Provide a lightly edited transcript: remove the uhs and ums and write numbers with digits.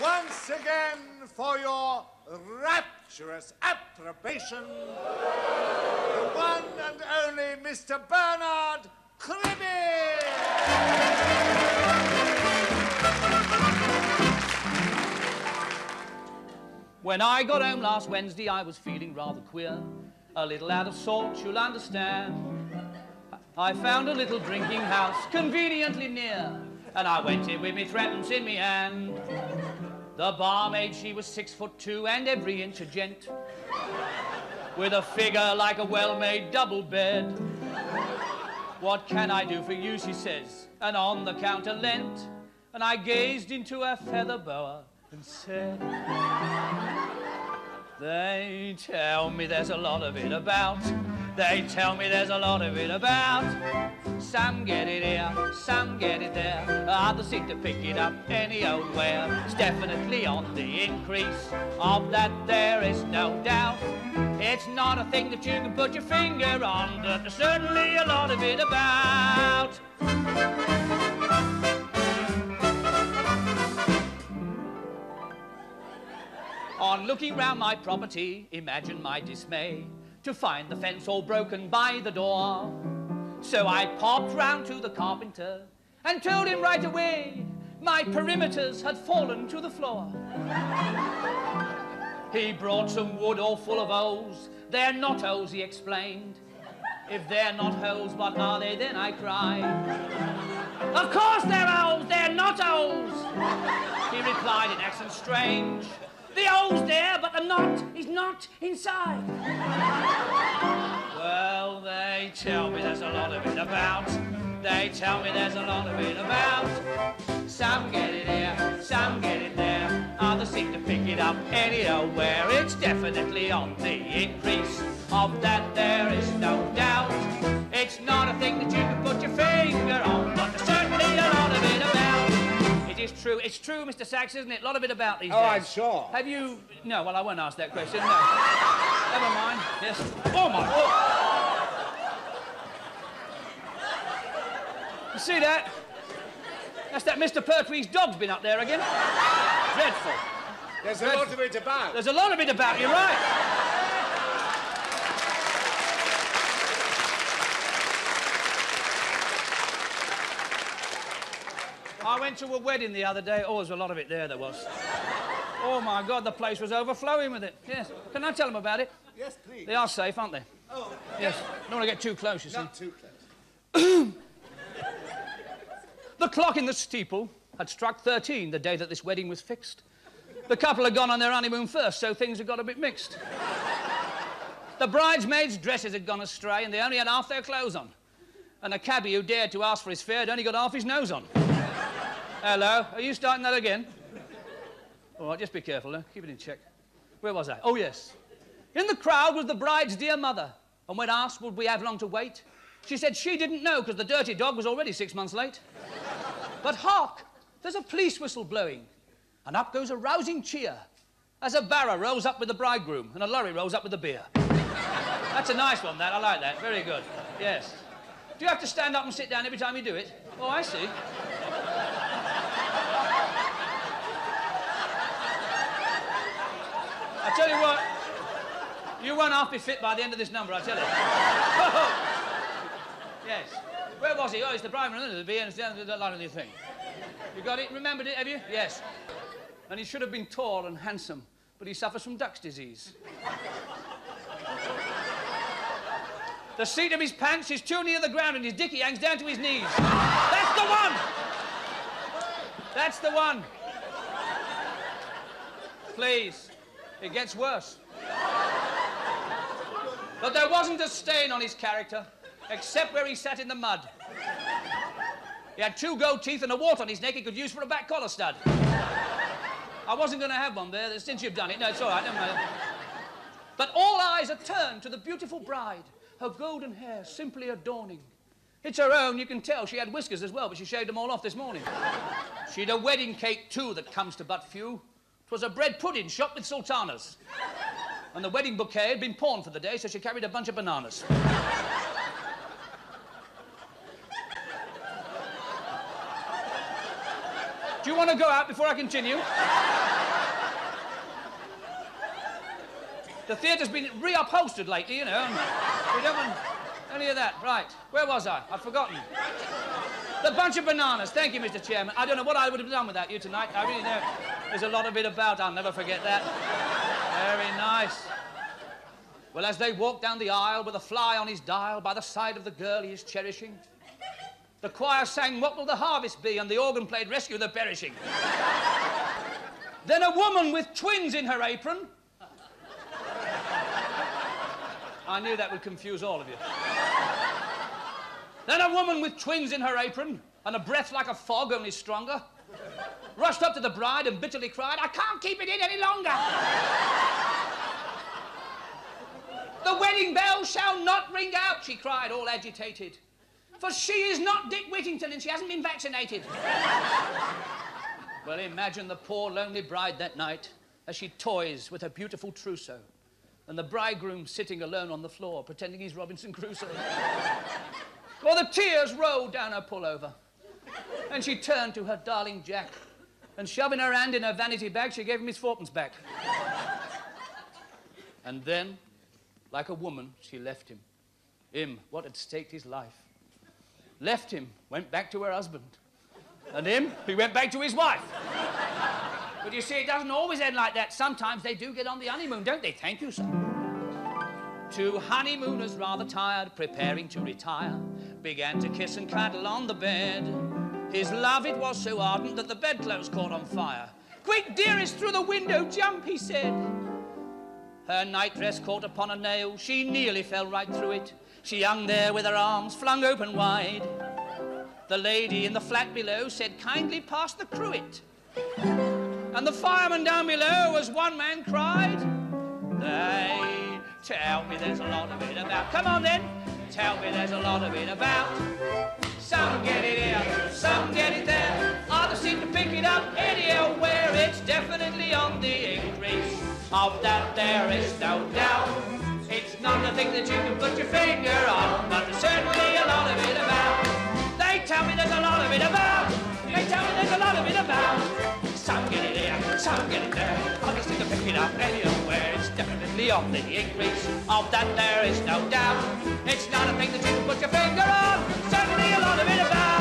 once again for your rapturous approbation, the one and only Mr. Bernard Cribbins! When I got home last Wednesday, I was feeling rather queer, a little out of sorts, you'll understand. I found a little drinking house conveniently near, and I went in with me threepence in me hand. The barmaid, she was 6'2" and every inch a gent, with a figure like a well-made double bed. What can I do for you, she says, and on the counter leant, and I gazed into her feather boa and said, they tell me there's a lot of it about. They tell me there's a lot of it about. Some get it here, some get it there. Others seem to pick it up any old where. It's definitely on the increase. Of that there is no doubt. It's not a thing that you can put your finger on, but there's certainly a lot of it about. On looking round my property, imagine my dismay to find the fence all broken by the door. So I popped round to the carpenter and told him right away my perimeters had fallen to the floor. He brought some wood all full of holes. They're not holes, he explained. If they're not holes, what are they then, I cried. Of course they're holes, they're not holes, he replied in accent strange. The hole's there, but the knot is not inside. Well, they tell me there's a lot of it about. They tell me there's a lot of it about. Some get it here, some get it there. Others seem to pick it up anywhere. It's definitely on the increase. Of that there is no doubt. It's not a thing that you can put your finger on, but there's certainly a lot of it about. It is true. It's true, Mr. Sachs, isn't it? A lot of it about these days. Oh, I'm sure. Have you... No, well, I won't ask that question, no. Never mind. Yes. Oh, my God. You see that? That's that Mr. Pertwee's dog's been up there again. Dreadful. There's a lot of it about. There's a lot of it about, you're right. I went to a wedding the other day. Oh, there's a lot of it there was. Oh, my God, the place was overflowing with it. Yes. Can I tell them about it? Yes, please. They are safe, aren't they? Oh. Yes. Don't want to get too close, you see. Not too close. The clock in the steeple had struck 13 the day that this wedding was fixed. The couple had gone on their honeymoon first, so things had got a bit mixed. The bridesmaids' dresses had gone astray, and they only had half their clothes on. And the cabbie who dared to ask for his fare had only got half his nose on. Hello, are you starting that again? All right, just be careful, eh? Keep it in check. Where was I? Oh, yes. In the crowd was the bride's dear mother, and when asked would we have long to wait, she said she didn't know because the dirty dog was already 6 months late. But hark, there's a police whistle blowing, and up goes a rousing cheer as a barrow rolls up with the bridegroom and a lorry rolls up with the beer. That's a nice one, that. I like that. Very good. Yes. Do you have to stand up and sit down every time you do it? Oh, I see. I tell you what, you won't half be fit by the end of this number, I tell you. Yes. Where was he? Oh, it's the bridegroom, isn't it? The beer and the line of the thing. You got it? Remembered it, have you? Yes. And he should have been tall and handsome, but he suffers from duck's disease. The seat of his pants is too near the ground and his dicky hangs down to his knees. That's the one! That's the one. Please. It gets worse. But there wasn't a stain on his character, except where he sat in the mud. He had 2 gold teeth and a wart on his neck he could use for a back collar stud. I wasn't going to have one there, since you've done it. No, it's all right, never mind. But all eyes are turned to the beautiful bride, her golden hair simply adorning. It's her own, you can tell. She had whiskers as well, but she shaved them all off this morning. She'd a wedding cake, too, that comes to but few. 'Twas a bread pudding shop with sultanas. And the wedding bouquet had been pawned for the day, so she carried a bunch of bananas. Do you want to go out before I continue? The theatre's been reupholstered lately, you know, and we don't want any of that. Right, where was I? I've forgotten. The bunch of bananas. Thank you, Mr. Chairman. I don't know what I would have done without you tonight. I really know. There's a lot of it about. I'll never forget that. Very nice. Well, as they walked down the aisle with a fly on his dial by the side of the girl he is cherishing, the choir sang, "What will the harvest be?" and the organ played "Rescue the Perishing." Then a woman with twins in her apron. I knew that would confuse all of you. Then a woman with twins in her apron and a breath like a fog, only stronger, rushed up to the bride and bitterly cried, "I can't keep it in any longer. The wedding bell shall not ring out," she cried, all agitated, "for she is not Dick Whittington and she hasn't been vaccinated." Well, imagine the poor lonely bride that night as she toys with her beautiful trousseau and the bridegroom sitting alone on the floor pretending he's Robinson Crusoe. Well, the tears rolled down her pullover and she turned to her darling Jack and shoving her hand in her vanity bag, she gave him his fourpence back. And then, like a woman, she left him. Him, what had staked his life. Left him, went back to her husband. And him, he went back to his wife. But you see, it doesn't always end like that. Sometimes they do get on the honeymoon, don't they? Thank you, sir. Two honeymooners, rather tired, preparing to retire, began to kiss and cuddle on the bed. His love, it was so ardent that the bedclothes caught on fire. "Quick, dearest, through the window jump," he said. Her nightdress caught upon a nail. She nearly fell right through it. She hung there with her arms flung open wide. The lady in the flat below said, "Kindly pass the cruet." And the fireman down below, as one man cried, "They tell me there's a lot of it about." Come on then. Tell me there's a lot of it about. Some get it here, some get it there. Others seem to pick it up anywhere. It's definitely on the increase. Of that there is no doubt. It's not a thing that you can put your finger on, but there's certainly a lot of it about. They tell me there's a lot of it about. They tell me there's a lot of it about. Some get it here, some get it there. Others seem to pick it up anywhere. It's definitely on the increase. Of that there is no doubt. It's not a thing that you can put your finger on. Certainly a lot of it about.